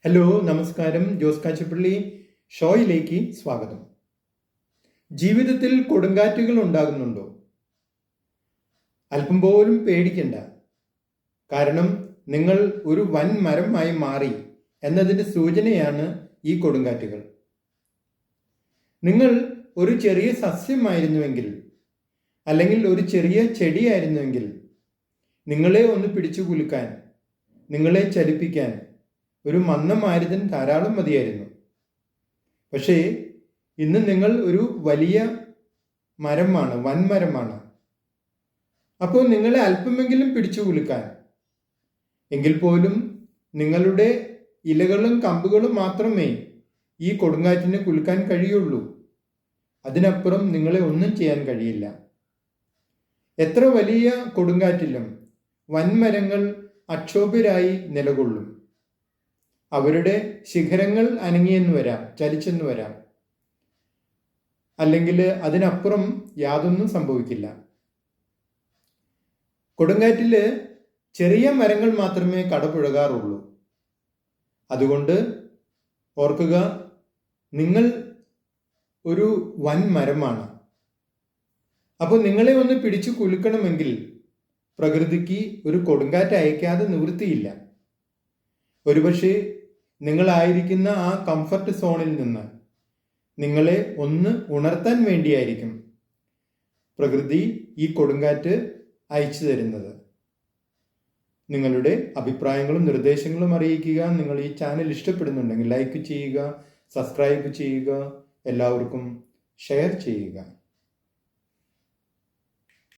Hello, നമസ്കാരം. ജോസ് കാച്ചപ്പള്ളി ഷോയിലേക്ക് സ്വാഗതം. ജീവിതത്തിൽ കൊടുങ്കാറ്റുകൾ ഉണ്ടാകുന്നുണ്ടോ? അല്പം പോലും പേടിക്കണ്ട. കാരണം നിങ്ങൾ ഒരു വൻ മരമായി മാറി എന്നതിൻ്റെ സൂചനയാണ് ഈ കൊടുങ്കാറ്റുകൾ. നിങ്ങൾ ഒരു ചെറിയ സസ്യമായിരുന്നുവെങ്കിൽ, അല്ലെങ്കിൽ ഒരു ചെറിയ ചെടിയായിരുന്നുവെങ്കിൽ, നിങ്ങളെ ഒന്ന് പിടിച്ചു കുലുക്കാൻ, നിങ്ങളെ ചലിപ്പിക്കാൻ ഒരു മന്ദമാരുതൻ ധാരാളം മതിയായിരുന്നു. പക്ഷേ ഇന്ന് നിങ്ങൾ ഒരു വലിയ മരമാണ്, വൻമരമാണ്. അപ്പോൾ നിങ്ങളെ അല്പമെങ്കിലും പിടിച്ചു കുലുക്കാൻ, എങ്കിൽ പോലും നിങ്ങളുടെ ഇലകളും കമ്പുകളും മാത്രമേ ഈ കൊടുങ്കാറ്റിന് കുലുക്കാൻ കഴിയുള്ളൂ. അതിനപ്പുറം നിങ്ങളെ ഒന്നും ചെയ്യാൻ കഴിയില്ല. എത്ര വലിയ കൊടുങ്കാറ്റിലും വൻമരങ്ങൾ അക്ഷോഭ്യരായി നിലകൊള്ളും. അവരുടെ ശിഖരങ്ങൾ അനങ്ങിയെന്ന് വരാം, ചലിച്ചെന്ന് വരാം, അല്ലെങ്കിൽ അതിനപ്പുറം യാതൊന്നും സംഭവിക്കില്ല. കൊടുങ്കാറ്റിൽ ചെറിയ മരങ്ങൾ മാത്രമേ കടപുഴകാറുള്ളൂ. അതുകൊണ്ട് ഓർക്കുക, നിങ്ങൾ ഒരു വൻ മരമാണ്. അപ്പോൾ നിങ്ങളെ ഒന്ന് പിടിച്ചു കുലുക്കണമെങ്കിൽ പ്രകൃതിക്ക് ഒരു കൊടുങ്കാറ്റ് അയക്കാതെ നിവൃത്തിയില്ല. ഒരുപക്ഷെ നിങ്ങളായിരിക്കുന്ന ആ കംഫർട്ട് സോണിൽ നിന്ന് നിങ്ങളെ ഒന്ന് ഉണർത്താൻ വേണ്ടിയായിരിക്കും പ്രകൃതി ഈ കൊടുങ്കാറ്റ് അയച്ചു തരുന്നത്. നിങ്ങളുടെ അഭിപ്രായങ്ങളും നിർദ്ദേശങ്ങളും അറിയിക്കുക. നിങ്ങൾ ഈ ചാനൽ ഇഷ്ടപ്പെടുന്നുണ്ടെങ്കിൽ ലൈക്ക് ചെയ്യുക, സബ്സ്ക്രൈബ് ചെയ്യുക, എല്ലാവർക്കും ഷെയർ ചെയ്യുക.